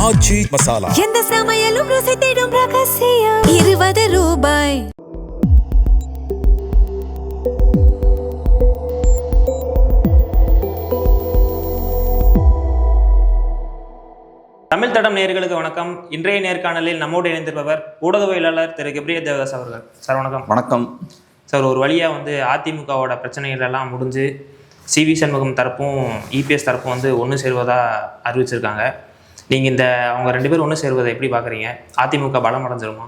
ஆச்சி மசாலா. எந்த சமையலும் ருசி தேடும் ரகசியம். 20 ரூபாய். தமிழ் தடம் நேயர்களுக்கு வணக்கம். இன்றைய நேர்காணலில் நம்மோடு இணைந்திருப்பவர் ஊடகவியலாளர் திரு கெப்ரியல் தேவதாஸ் அவர்கள். சார் வணக்கம். வணக்கம் சார். ஒரு வழியாக அதிமுகவோட பிரச்சனைகள் எல்லாம் முடிஞ்சு சிவி சண்முகம் தரப்பும் இபிஎஸ் தரப்பும் ஒன்று சேர்வதாக அறிவிச்சிருக்காங்க. நீங்கள் அவங்க 2 பேரும் ஒன்று சேர்வதை எப்படி பார்க்குறீங்க? அதிமுக பலம் அடைஞ்சிருமா?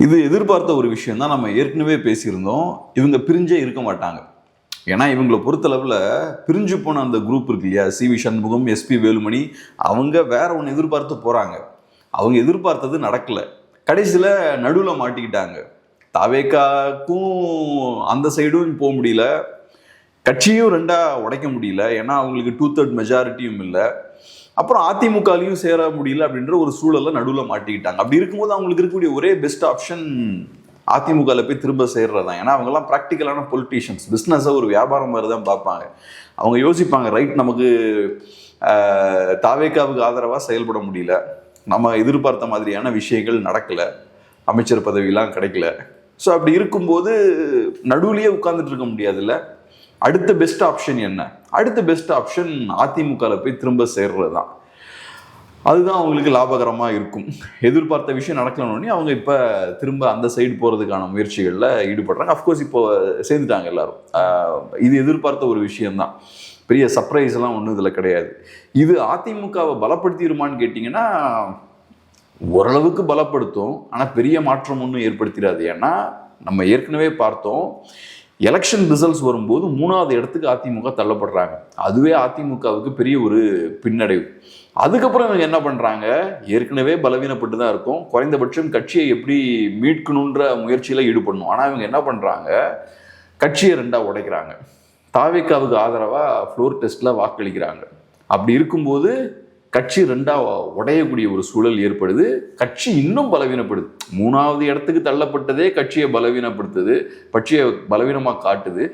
இது எதிர்பார்த்த ஒரு விஷயம் தான். நம்ம ஏற்கனவே பேசியிருந்தோம். இவங்க பிரிஞ்சே இருக்க மாட்டாங்க. ஏன்னா இவங்களை பொறுத்தளவில் பிரிஞ்சு போன அந்த குரூப் இருக்கு இல்லையா, சிவி சண்முகம், எஸ்பி வேலுமணி, அவங்க வேற ஒன்று எதிர்பார்த்து போகிறாங்க. அவங்க எதிர்பார்த்தது நடக்கலை. கடைசியில் நடுவில் மாட்டிக்கிட்டாங்க. தாவேக்காக்கும் அந்த சைடும் போக முடியல, கட்சியும் 2ஆ உடைக்க முடியல. ஏன்னா அவங்களுக்கு 2/3 மெஜாரிட்டியும் இல்லை. அப்புறம் அதிமுகலையும் சேர முடியல அப்படின்ற ஒரு சூழலில் நடுவில் மாட்டிக்கிட்டாங்க. அப்படி இருக்கும்போது அவங்களுக்கு இருக்கக்கூடிய ஒரே பெஸ்ட் ஆப்ஷன் அதிமுகவில் போய் திரும்ப சேர்றது தான். ஏன்னா அவங்கெல்லாம் ப்ராக்டிக்கலான பொலிட்டீஷியன்ஸ். பிஸ்னஸை ஒரு வியாபாரம் மாதிரி தான் பார்ப்பாங்க. அவங்க யோசிப்பாங்க, ரைட், நமக்கு தாவேக்காவுக்கு ஆதரவாக செயல்பட முடியல, நம்ம எதிர்பார்த்த மாதிரியான விஷயங்கள் நடக்கலை, அமைச்சர் பதவியெல்லாம் கிடைக்கல. ஸோ அப்படி இருக்கும்போது நடுவுலையே உட்கார்ந்துட்டு இருக்க முடியாதுல்ல. அடுத்த பெஸ்ட் ஆப்ஷன் என்ன? அடுத்த பெஸ்ட் ஆப்ஷன் அதிமுகவில் போய் திரும்ப சேர்றது தான். அதுதான் அவங்களுக்கு லாபகரமாக இருக்கும். எதிர்பார்த்த விஷயம் நடக்கலன்னு அவங்க இப்போ திரும்ப அந்த சைடு போகிறதுக்கான முயற்சிகளில் ஈடுபடுறாங்க. அஃப்கோர்ஸ் இப்போ சேர்ந்துட்டாங்க எல்லாரும். இது எதிர்பார்த்த ஒரு விஷயம்தான். பெரிய சர்ப்ரைஸ்லாம் ஒன்றும் இதில் கிடையாது. இது அதிமுகவை பலப்படுத்திடுமான்னு கேட்டிங்கன்னா ஓரளவுக்கு பலப்படுத்தும். ஆனால் பெரிய மாற்றம் ஒன்றும் ஏற்படுத்திடாது. ஏன்னா நம்ம ஏற்கனவே பார்த்தோம், எலெக்ஷன் ரிசல்ட்ஸ் வரும்போது 3வது இடத்துக்கு அதிமுக தள்ளப்படுறாங்க. அதுவே அதிமுகவுக்கு பெரிய ஒரு பின்னடைவு. அதுக்கப்புறம் இவங்க என்ன பண்ணுறாங்க, ஏற்கனவே பலவீனப்பட்டு தான் இருக்கும், குறைந்தபட்சம் கட்சியை எப்படி மீட்கணுன்ற முயற்சியில் ஈடுபடணும். ஆனால் இவங்க என்ன பண்ணுறாங்க, கட்சியை 2ஆ உடைக்கிறாங்க. தாவேக்காவுக்கு ஆதரவாக ஃப்ளோர் டெஸ்ட்டில் வாக்களிக்கிறாங்க. அப்படி இருக்கும்போது கட்சி 2ஆ உடையக்கூடிய ஒரு சூழல் ஏற்படுது. கட்சி இன்னும் பலவீனப்படுது. 3வது இடத்துக்கு தள்ளப்பட்டதே கட்சியை பலவீனப்படுத்துது, கட்சியை பலவீனமாக காட்டுது.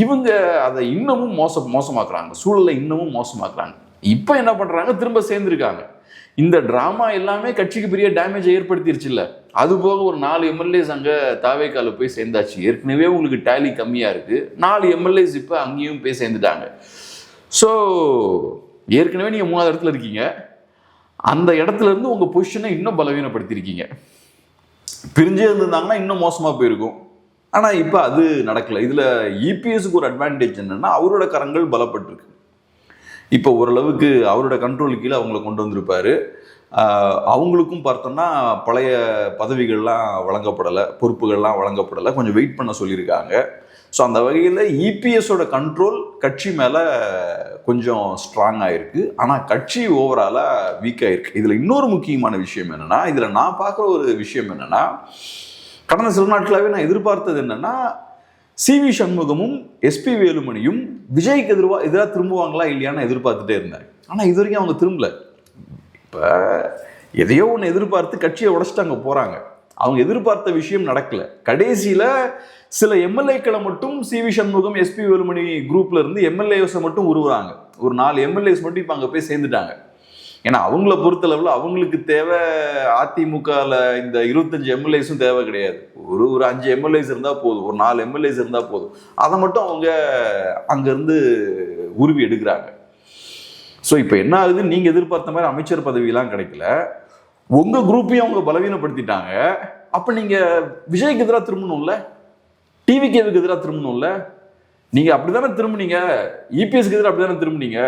இவங்க அதை இன்னமும் மோசமாக்குறாங்க, சூழலை இன்னமும் மோசமாக்குறாங்க. இப்போ என்ன பண்ணுறாங்க, திரும்ப சேர்ந்துருக்காங்க. இந்த ட்ராமா எல்லாமே கட்சிக்கு பெரிய டேமேஜ் ஏற்படுத்திருச்சு இல்லை. அது போக ஒரு 4 எம்எல்ஏஸ் அங்கே தாவேக்கால போய் சேர்ந்தாச்சு. ஏற்கனவே உங்களுக்கு டேலி கம்மியாக இருக்குது. 4 எம்எல்ஏஸ் இப்போ அங்கேயும் போய் சேர்ந்துட்டாங்க. ஸோ ஏற்கனவே நீங்கள் 3வது இடத்துல இருக்கீங்க. அந்த இடத்துல இருந்து உங்கள் பொசிஷனை இன்னும் பலவீனப்படுத்திருக்கீங்க. பிரிஞ்சே இருந்திருந்தாங்கன்னா இன்னும் மோசமாக போயிருக்கும். ஆனால் இப்போ அது நடக்கலை. இதில் இபிஎஸ்க்கு ஒரு அட்வான்டேஜ் என்னென்னா, அவரோட கரங்கள் பலப்பட்டிருக்கு. இப்போ ஓரளவுக்கு அவரோட கண்ட்ரோலுக்கு கீழே அவங்கள கொண்டு வந்திருப்பாரு. அவங்களுக்கும் பார்த்தோம்னா பழைய பதவிகள்லாம் வழங்கப்படலை, பொறுப்புகள்லாம் வழங்கப்படலை, கொஞ்சம் வெயிட் பண்ண சொல்லியிருக்காங்க. ஸோ அந்த வகையில் இபிஎஸோட கண்ட்ரோல் கட்சி மேலே கொஞ்சம் ஸ்ட்ராங்காக இருக்குது. ஆனால் கட்சி ஓவராலாக வீக்காக இருக்குது. இதில் இன்னொரு முக்கியமான விஷயம் என்னென்னா, இதில் நான் பார்க்குற ஒரு விஷயம் என்னென்னா, கடந்த சில நாட்களாகவே நான் எதிர்பார்த்தது என்னென்னா, சிவி சண்முகமும் எஸ்பி வேலுமணியும் விஜய்க்கு எதிராக திரும்புவாங்களா இல்லையான்னு எதிர்பார்த்துட்டே இருந்தேன். ஆனால் இது வரைக்கும் அவங்க திரும்பல. இப்போ எதையோ ஒன்று எதிர்பார்த்து கட்சியை உடைச்சிட்டு அங்கே போகிறாங்க. அவங்க எதிர்பார்த்த விஷயம் நடக்கலை. கடைசியில் சில எம்எல்ஏக்களை மட்டும் சிவி சண்முகம், எஸ்பி வேலுமணி குரூப்ல இருந்து எம்எல்ஏஸை மட்டும் உருவுறாங்க. ஒரு 4 எம்எல்ஏஸ் மட்டும் இப்போ அங்கே போய் சேர்ந்துட்டாங்க. ஏன்னா அவங்கள பொறுத்தளவில் அவங்களுக்கு தேவை அதிமுகவில் இந்த 25 எம்எல்ஏஸும் தேவை கிடையாது. ஒரு 5 எம்எல்ஏஸ் இருந்தால் போதும், ஒரு 4 எம்எல்ஏஸ் இருந்தால் போதும். அதை மட்டும் அவங்க அங்கேருந்து உருவி எடுக்கிறாங்க. ஸோ இப்போ என்ன ஆகுது, நீங்கள் எதிர்பார்த்த மாதிரி அமைச்சர் பதவியெல்லாம் கிடைக்கல, உங்கள் குரூப்பையும் அவங்க பலவீனப்படுத்திட்டாங்க. அப்போ நீங்கள் விஜய்க்கு எதிராக திரும்பணும்ல, டிவிகேவுக்கு எதிராக திரும்பணும்ல. நீங்கள் அப்படி தானே திரும்பினீங்க, இபிஎஸ்க்கு எதிராக அப்படி தானே திரும்பினீங்க.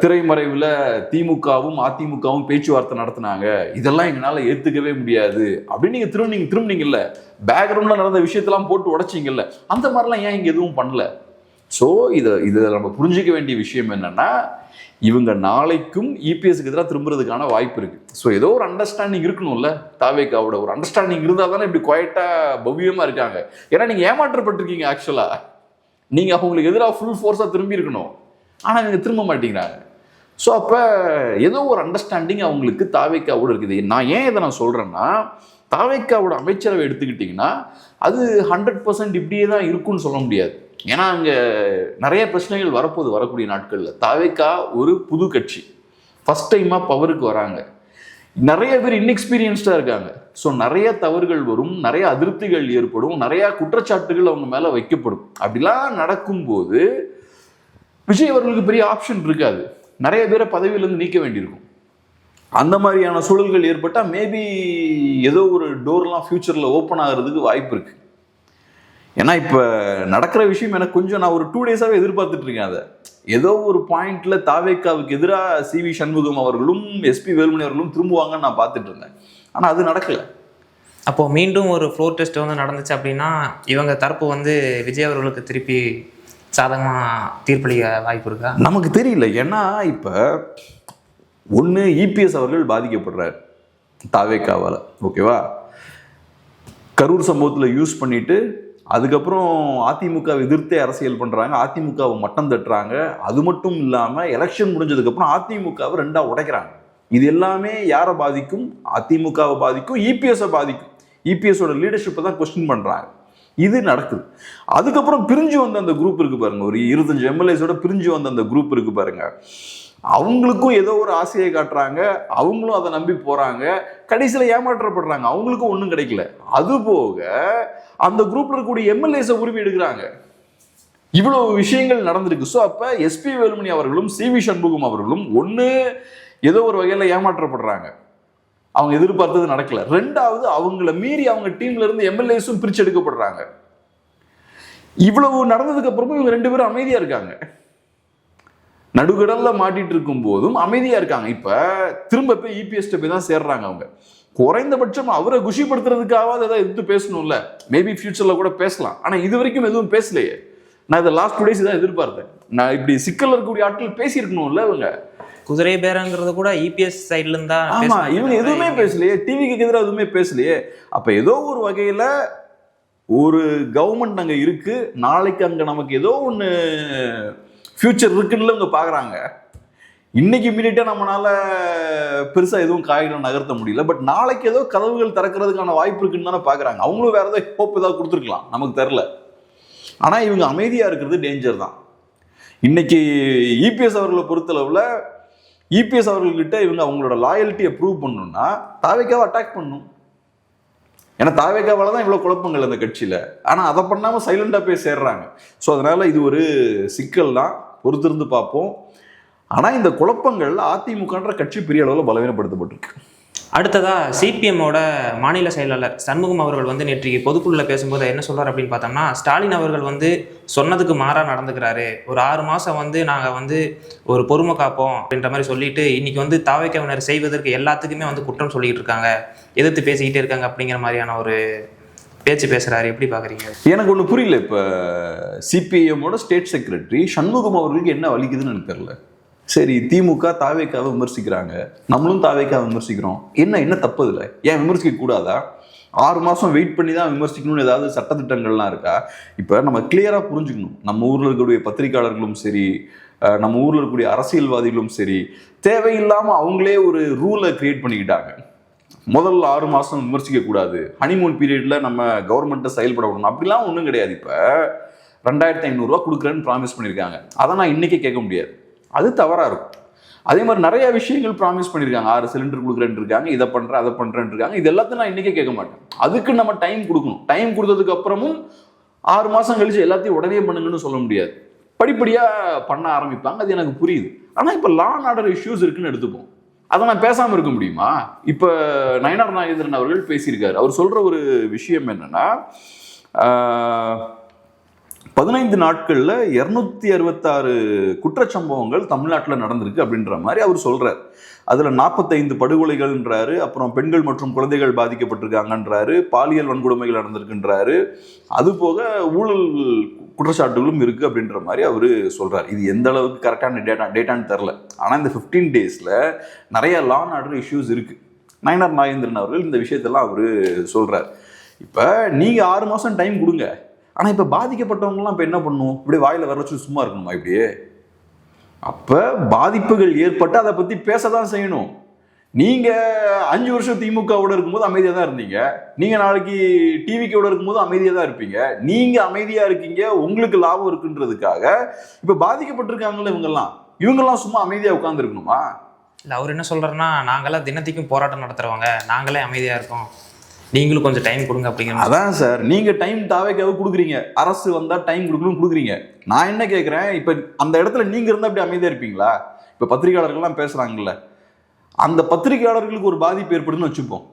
திரைமறைவில் திமுகவும் அதிமுகவும் பேச்சுவார்த்தை நடத்தினாங்க, இதெல்லாம் எங்களால் ஏற்றுக்கவே முடியாது அப்படின்னு நீங்கள் திரும்பினீங்கல்ல. பேக்ரவுண்டில் நடந்த விஷயத்தெல்லாம் போட்டு உடைச்சிங்கல்ல. அந்த மாதிரிலாம் ஏன் இங்கே எதுவும் பண்ணல? ஸோ இதை நம்ம புரிஞ்சிக்க வேண்டிய விஷயம் என்னென்னா, இவங்க நாளைக்கும் இபிஎஸ்க்கு எதிராக திரும்புறதுக்கான வாய்ப்பு இருக்குது. ஸோ ஏதோ ஒரு அண்டர்ஸ்டாண்டிங் இருக்கணும்ல. தாவேக்காவோட ஒரு அண்டர்ஸ்டாண்டிங் இருந்தால் தானே இப்படி குவைட்டாக பவ்யமாக இருக்காங்க. ஏன்னா நீங்கள் ஏமாற்றப்பட்டிருக்கீங்க. ஆக்சுவலாக நீங்கள் அவங்களுக்கு எதிராக ஃபுல் ஃபோர்ஸாக திரும்பி இருக்கணும். ஆனால் இவங்க திரும்ப மாட்டேங்கிறாங்க. ஸோ அப்போ ஏதோ ஒரு அண்டர்ஸ்டாண்டிங் அவங்களுக்கு தாவேக்காவோட இருக்குது. நான் ஏன் இதை சொல்கிறேன்னா, தாவேக்காவோட அமைச்சரவை எடுத்துக்கிட்டிங்கன்னா அது 100% இப்படியே தான் இருக்குன்னு சொல்ல முடியாது. ஏன்னா அங்கே நிறைய பிரச்சனைகள் வரக்கூடிய நாட்களில் தாவேக்கா ஒரு புது கட்சி, ஃபர்ஸ்ட் டைமா பவருக்கு வராங்க. நிறைய பேர் இன்எக்ஸ்பீரியன்ஸ்டா இருக்காங்க. ஸோ நிறைய தவறுகள் வரும், நிறைய அதிருப்திகள் ஏற்படும், நிறைய குற்றச்சாட்டுகள் அவங்க மேல வைக்கப்படும். அப்படிலாம் நடக்கும்போது விஜய் அவர்களுக்கு பெரிய ஆப்ஷன் இருக்காது. நிறைய பேரை பதவியிலிருந்து நீக்க வேண்டியிருக்கும். அந்த மாதிரியான சூழல்கள் ஏற்பட்டால் மேபி ஏதோ ஒரு டோர்லாம் ஃபியூச்சரில் ஓப்பன் ஆகிறதுக்கு வாய்ப்பு இருக்கு. ஏன்னா இப்போ நடக்கிற விஷயம் எனக்கு கொஞ்சம் நான் ஒரு 2 டேஸாகவே எதிர்பார்த்துட்டு இருக்கேன். அதை ஏதோ ஒரு பாயிண்ட்ல தாவேக்காவுக்கு எதிராக CV சண்முகம் அவர்களும் SP வேலுமணி அவர்களும் திரும்புவாங்கன்னு நான் பார்த்துட்டு இருந்தேன். ஆனால் அது நடக்கல. அப்போ மீண்டும் ஒரு ஃப்ளோர் டெஸ்ட் வந்து நடந்துச்சு அப்படின்னா இவங்க தரப்பு வந்து விஜய் அவர்களுக்கு திருப்பி சாதகமாக தீர்ப்பளிக்க வாய்ப்பு இருக்கா? நமக்கு தெரியல. ஏன்னா இப்போ ஒன்று EPS அவர்கள் பாதிக்கப்படுறாரு தாவேக்காவால், ஓகேவா? கரூர் சம்பவத்தில் யூஸ் பண்ணிட்டு அதுக்கப்புறம் அதிமுகவை எதிர்த்தே அரசியல் பண்ணுறாங்க, அதிமுகவை மட்டம் தட்டுறாங்க. அது மட்டும் இல்லாமல் எலெக்ஷன் முடிஞ்சதுக்கப்புறம் அதிமுகவை 2ஆ உடைக்கிறாங்க. இது எல்லாமே யாரை பாதிக்கும்? அதிமுகவை பாதிக்கும், EPS-ஐ பாதிக்கும். EPS-ஓட லீடர்ஷிப்பை தான் கொஸ்டின் பண்ணுறாங்க. இது நடக்குது. அதுக்கப்புறம் பிரிஞ்சு வந்த அந்த குரூப் இருக்கு பாருங்க, ஒரு 25 MLAs-ஓட பிரிஞ்சு வந்த அந்த குரூப் இருக்கு பாருங்க, அவங்களுக்கும் ஏதோ ஒரு ஆசையை காட்டுறாங்க, அவங்களும் அதை நம்பி போறாங்க, கடைசியில் ஏமாற்றப்படுறாங்க, அவங்களுக்கும் ஒன்றும் கிடைக்கல. அது போக அந்த குரூப்ல இருக்கக்கூடிய MLAs-ஐ உரிமை எடுக்கிறாங்க. இவ்வளவு விஷயங்கள் நடந்திருக்கு. ஸோ அப்ப SP வேலுமணி அவர்களும் CV சண்முகம் அவர்களும் ஒன்று ஏதோ ஒரு வகையில் ஏமாற்றப்படுறாங்க, அவங்க எதிர்பார்த்தது நடக்கல. 2வது அவங்கள மீறி அவங்க டீம்ல இருந்து MLAs-உம் பிரிச்சு எடுக்கப்படுறாங்க. இவ்வளவு நடந்ததுக்கு அப்புறமும் இவங்க 2 பேரும் அமைதியா இருக்காங்க. நடுகடல்ல மாட்டிட்டு இருக்கும் போதும் அமைதியா இருக்காங்க. இப்ப திரும்ப போய் EPS போய் தான் சேர்றாங்க. அவங்க குறைந்தபட்சம் அவரை குஷிப்படுத்துறதுக்காவது ஏதாவது எடுத்து பேசணும்ல. மேபி ஃபியூச்சர்ல கூட பேசலாம். ஆனா இது வரைக்கும் எதுவும் பேசலையே. நான் இதை லாஸ்ட் 2 days தான் எதிர்பார்த்தேன். நான் இப்படி சிக்கல் இருக்கக்கூடிய ஆட்கள் பேசியிருக்கணும்ல. இவங்க குதிரை பேரங்கிறது கூட EPS சைட்ல இருந்தா. ஆமா, இவங்க எதுவுமே பேசலையே, டிவிக்கு எதிராக எதுவுமே பேசலையே. அப்ப ஏதோ ஒரு வகையில ஒரு கவர்மெண்ட் அங்க இருக்கு, நாளைக்கு அங்க நமக்கு ஏதோ ஒண்ணு ஃபியூச்சர் இருக்குன்னு இவங்க பாக்குறாங்க. இன்னைக்கு இமீடியட்டா நம்மளால பெருசா எதுவும் காய்கறி நகர்த்த முடியல. பட் நாளைக்கு ஏதோ கதவுகள் திறக்கிறதுக்கான வாய்ப்பு இருக்குன்னு தானே பாக்குறாங்க. அவங்களும் வேற ஏதாவது ஹோப் ஏதாவது கொடுத்துருக்கலாம், நமக்கு தெரியல. ஆனா இவங்க அமைதியா இருக்கிறது டேஞ்சர் தான். இன்னைக்கு EPS அவர்களை பொறுத்தளவுல EPS அவர்கள்கிட்ட இவங்க அவங்களோட லாயல்ட்டியை ப்ரூவ் பண்ணணும்னா தாவேக்காவை அட்டாக் பண்ணணும். ஏன்னா தாவேக்காவால தான் இவ்வளவு குழப்பங்கள் அந்த கட்சியில. ஆனா அதை பண்ணாம சைலண்டா போய் சேர்றாங்க. ஸோ அதனால இது ஒரு சிக்கல் தான், பொறுத்திருந்து பார்ப்போம். ஆனா இந்த குழப்பங்கள் அதிமுகன்ற கட்சி பெரிய அளவில் பலவீனப்படுத்தப்பட்டிருக்கு. அடுத்ததா CPM-ஓட மாநில செயலாளர் சண்முகம் அவர்கள் வந்து நேற்றைக்கு பொதுக்குழுல பேசும்போது என்ன சொல்றாரு அப்படின்னு பார்த்தோம்னா, ஸ்டாலின் அவர்கள் வந்து சொன்னதுக்கு மாறா நடந்துக்கிறாரு. ஒரு 6 மாசம் வந்து நாங்கள் வந்து ஒரு பொறுமை காப்போம் அப்படின்ற மாதிரி சொல்லிட்டு இன்னைக்கு வந்து தாவேக்காவினர் செய்வதற்கு எல்லாத்துக்குமே வந்து குற்றம் சொல்லிட்டு இருக்காங்க, எதிர்த்து பேசிக்கிட்டே இருக்காங்க அப்படிங்கிற மாதிரியான ஒரு பேச்சு பேசுறாரு. எப்படி பாக்குறீங்க? எனக்கு ஒண்ணு புரியல. இப்ப CPM-ஓட ஸ்டேட் செக்ரட்டரி சண்முகம் அவர்களுக்கு என்ன வலிக்குதுன்னு எனக்கு தெரியல. சரி, திமுக தாவேக்காவை விமர்சிக்கிறாங்க, நம்மளும் தாவேக்காவை விமர்சிக்கிறோம், என்ன தப்பு இல்லை? ஏன் விமர்சிக்க கூடாதா? 6 மாசம் வெயிட் பண்ணி தான் விமர்சிக்கணும்னு ஏதாவது சட்டத்திட்டங்கள்லாம் இருக்கா? இப்போ நம்ம கிளியரா புரிஞ்சுக்கணும். நம்ம ஊர்ல இருக்கக்கூடிய பத்திரிகையாளர்களும் சரி, நம்ம ஊர்ல இருக்கக்கூடிய அரசியல்வாதிகளும் சரி, தேவையில்லாம அவங்களே ஒரு ரூலை கிரியேட் பண்ணிக்கிட்டாங்க. முதல்ல 6 மாசம் விமர்சிக்க கூடாது, ஹனிமூன் பீரியட்ல நம்ம கவர்மெண்ட்டை செயல்பட விடணும், அப்படிலாம் ஒன்றும் கிடையாது. இப்போ 2500 ரூபா கொடுக்குறேன்னு ப்ராமிஸ் பண்ணியிருக்காங்க, அதை நான் இன்னைக்கே கேட்க முடியாது, அது தவறா இருக்கும். அதே மாதிரி நிறைய விஷயங்கள் ப்ராமிஸ் பண்ணியிருக்காங்க, 6 சிலிண்டர் கொடுக்குறேன்னு இருக்காங்க, இதை பண்றேன் அதை பண்றேன்னு இருக்காங்க. இது எல்லாத்தையும் நான் இன்னைக்கே கேட்க மாட்டேன். அதுக்கு நம்ம டைம் கொடுக்கணும். டைம் கொடுத்ததுக்கு அப்புறமும் 6 மாசம் கழிச்சு எல்லாத்தையும் உடனே பண்ணுங்கன்னு சொல்ல முடியாது. படிப்படியா பண்ண ஆரம்பிப்பாங்க, அது எனக்கு புரியுது. ஆனா இப்ப லா அண்ட் ஆர்டர் இஷ்யூஸ் இருக்குன்னு எடுத்துப்போம், அதை நான் பேசாம இருக்க முடியுமா? இப்ப நயனார் நாகேந்திரன் அவர்கள் பேசியிருக்காரு. அவர் சொல்ற ஒரு விஷயம் என்னன்னா, 15 நாட்கள்ல 266 குற்றச்சம்பவங்கள் தமிழ்நாட்டில் நடந்திருக்கு அப்படின்ற மாதிரி அவர் சொல்றாரு. அதுல 45 படுகொலைகள்ன்றாரு, அப்புறம் பெண்கள் மற்றும் குழந்தைகள் பாதிக்கப்பட்டிருக்காங்கன்றாரு, பாலியல் வன்கொடுமைகள் நடந்திருக்குன்றாரு, அது போக ஊழல் குற்றச்சாட்டுகளும் இருக்கு அப்படின்ற மாதிரி அவரு சொல்றாரு. இது எந்த அளவுக்கு கரெக்டான டேட்டான்னு தெரில. ஆனா இந்த 15 daysல நிறைய லா அண்ட் ஆர்டர் இஷ்யூஸ் இருக்கு. நயனார் நாகேந்திரன் அவர்கள் இந்த விஷயத்தெல்லாம் அவரு சொல்றாரு. இப்ப நீங்க 6 மாசம் டைம் கொடுங்க, ஆனா இப்ப பாதிக்கப்பட்டவங்கலாம் இப்ப என்ன பண்ணும்? இப்படி வாயில வர வச்சு சும்மா இருக்கணுமா? இப்படியே அப்ப பாதிப்புகள் ஏற்பட்டு அதை பத்தி பேசதான் செய்யணும். நீங்க 5 வருஷம் திமுகவோட இருக்கும்போது அமைதியா தான் இருந்தீங்க, நீங்க நாளைக்கு டிவிக்கோட இருக்கும்போது அமைதியா தான் இருப்பீங்க. நீங்க அமைதியா இருக்கீங்க, உங்களுக்கு லாபம் இருக்குன்றதுக்காக இப்ப பாதிக்கப்பட்டிருக்காங்கல்ல இவங்கெல்லாம் சும்மா அமைதியா உட்கார்ந்து இருக்கணுமா? இல்லை அவர் என்ன சொல்கிறாருன்னா, நாங்களாம் தினத்துக்கும் போராட்டம் நடத்துகிறவங்க, நாங்களே அமைதியாக இருக்கோம், நீங்களும் கொஞ்சம் டைம் கொடுங்க அப்படிங்கிற. அதான் சார், நீங்கள் டைம் தாவேக்காக கொடுக்குறீங்க, அரசு வந்தால் டைம் கொடுக்கணும்னு கொடுக்குறீங்க. நான் என்ன கேட்குறேன், இப்போ அந்த இடத்துல நீங்கள் இருந்தால் அப்படி அமைதியாக இருப்பீங்களா? இப்போ பத்திரிகையாளர்கள்லாம் பேசுகிறாங்கல்ல, அந்த பத்திரிகையாளர்களுக்கு ஒரு பாதிப்பு ஏற்படுதுன்னு வச்சுப்போம்,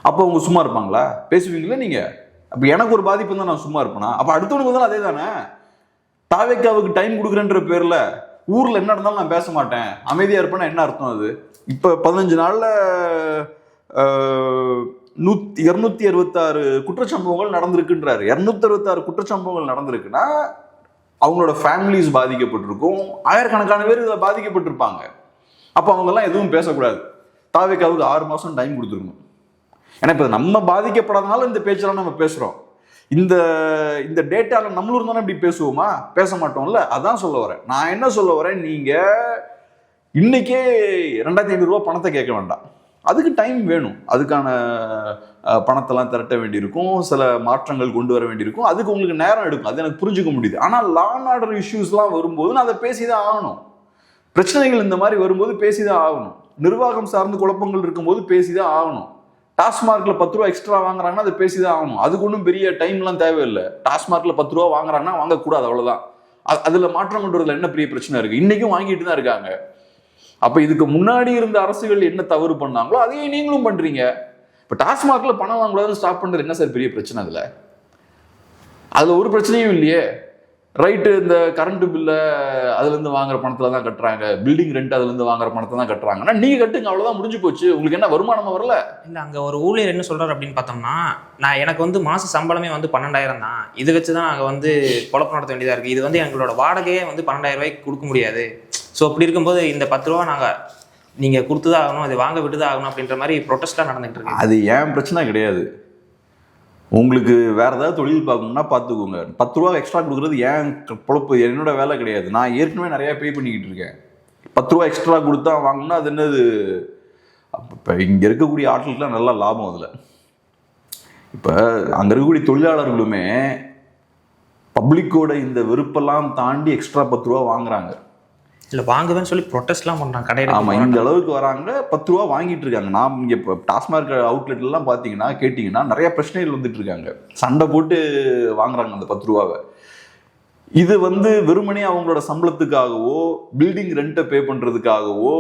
அப்போ அவங்க சும்மா இருப்பாங்களா? பேசுவீங்களா நீங்கள்? அப்போ எனக்கு ஒரு பாதிப்பு இருந்தால் நான் சும்மா இருப்பேனா? அப்போ அடுத்தவனுக்கு வந்தாலும் அதே தானே. தாவேக்காவுக்கு டைம் கொடுக்குறேன்ற பேரில் ஊரில் என்ன நடந்தாலும் நான் பேச மாட்டேன், அமைதியாக இருப்பேன்னா என்ன அர்த்தம் அது? இப்போ 15 நாளில் 266 குற்றச்சம்பவங்கள் நடந்திருக்குன்றாரு. 266 குற்றச்சம்பவங்கள் நடந்திருக்குன்னா அவங்களோட ஃபேமிலிஸ் பாதிக்கப்பட்டிருக்கும், ஆயிரக்கணக்கான பேர் இதில் பாதிக்கப்பட்டிருப்பாங்க. அப்போ அவங்கெல்லாம் எதுவும் பேசக்கூடாது, தாவேக்காவுக்கு 6 மாதம் டைம் கொடுத்துருக்கணும். ஏன்னா இப்போ நம்ம பாதிக்கப்படாதனால இந்த பேச்செல்லாம் நம்ம பேசுகிறோம். இந்த இந்த டேட்டாவில் நம்மளும் இருந்தாலும் இப்படி பேசுவோமா? பேச மாட்டோம்ல. அதான் சொல்ல வரேன். நான் என்ன சொல்ல வரேன், நீங்கள் இன்னைக்கே 2500 ரூபா பணத்தை கேட்க வேண்டாம், அதுக்கு டைம் வேணும், அதுக்கான பணத்தெல்லாம் திரட்ட வேண்டியிருக்கும், சில மாற்றங்கள் கொண்டு வர வேண்டியிருக்கும், அதுக்கு உங்களுக்கு நேரம் எடுக்கும், அது எனக்கு புரிஞ்சுக்க முடியுது. ஆனால் லா அண்ட் ஆர்டர் இஷ்யூஸ்லாம் வரும்போது நான் அதை பேசிதான் ஆகணும். பிரச்சனைகள் இந்த மாதிரி வரும்போது பேசிதான் ஆகணும். நிர்வாகம் சார்ந்து குழப்பங்கள் இருக்கும்போது பேசிதான் ஆகணும். டாஸ்மார்க்ல 10 ரூபா எக்ஸ்ட்ரா வாங்குறாங்கன்னா அதை பேசிதான் ஆகணும். அதுக்கு ஒன்றும் பெரிய டைம்லாம் தேவையில்லை. டாஸ்மார்க்ல 10 ரூபா வாங்குறாங்கன்னா வாங்கக்கூடாது, அவ்வளவுதான். அதுல மாற்றம் கொண்டு வரதுல என்ன பெரிய பிரச்சனை இருக்கு? இன்னைக்கும் வாங்கிட்டு தான் இருக்காங்க. அப்ப இதுக்கு முன்னாடி இருந்த அரசுகள் என்ன தவறு பண்ணாங்களோ அதையே நீங்களும் பண்றீங்க. இப்ப டாஸ்மார்க்ல பணம் வாங்கக்கூடாதுன்னு ஸ்டாப் பண்றது என்ன சார் பெரிய பிரச்சனை? அதுல ஒரு பிரச்சனையும் இல்லையே. ரைட்டு, இந்த கரண்ட் பில்ல அதுல இருந்து வாங்குற பணத்துல தான் கட்டுறாங்க, பில்டிங் ரெண்ட் அதுல இருந்து வாங்குற பணத்தை தான் கட்டுறாங்கன்னா நீங்க கட்டுங்க, அவ்வளவுதான், முடிஞ்சு போச்சு. உங்களுக்கு என்ன வருமானமா வரல? இல்ல, அங்க ஒரு ஊழியர் என்ன சொல்றாரு அப்படின்னு பார்த்தோம்னா, எனக்கு மாச சம்பளமே 12,000 தான், இது வச்சுதான் நாங்க பொழப்பு நடத்த வேண்டியதா இருக்கு, இது எங்களோட வாடகையே 12,000 ரூபாய்க்கு கொடுக்க முடியாது. ஸோ அப்படி இருக்கும்போது இந்த 10 ரூபா நாங்க நீங்க கொடுத்துதான் ஆகணும், அதை வாங்க விட்டுதான் ஆகணும் அப்படின்ற மாதிரி ப்ரொட்டஸ்ட்லாம் நடந்துட்டு இருக்கு. அது ஏன் பிரச்சனை கிடையாது. உங்களுக்கு வேற ஏதாவது தொழில் பார்க்கணும்னா பார்த்துக்கோங்க. 10 ரூபா எக்ஸ்ட்ரா கொடுக்குறது ஏன் பொழப்பு, என்னோட வேலை கிடையாது. நான் ஏற்கனவே நிறைய பே பண்ணிக்கிட்டு இருக்கேன். 10 ரூபா எக்ஸ்ட்ரா கொடுத்தா வாங்கினா அது என்னது? இப்போ இங்கே இருக்கக்கூடிய ஆட்களுக்குலாம் நல்லா லாபம் அதில். இப்போ அங்கே இருக்கக்கூடிய தொழிலாளர்களுமே பப்ளிக்கோட இந்த வெறுப்பெல்லாம் தாண்டி எக்ஸ்ட்ரா 10 ரூபா வாங்குறாங்க. இல்லை, வாங்குவேன்னு சொல்லி ப்ரொட்டஸ்ட்லாம் பண்ணுறாங்க கடையில். ஆமாம், இந்த அளவுக்கு வராங்க, 10 ரூபா வாங்கிட்டு இருக்காங்க. நான் இங்கே இப்போ டாஸ்மார்க் அவுட்லெட்லாம் பார்த்தீங்கன்னா கேட்டிங்கன்னா நிறைய பிரச்சனைகள் வந்துட்டு இருக்காங்க, சண்டை போட்டு வாங்குறாங்க அந்த 10 ரூபாவை. இது வெறுமனே அவங்களோட சம்பளத்துக்காகவோ, பில்டிங் ரெண்ட்டை பே பண்ணுறதுக்காகவோ,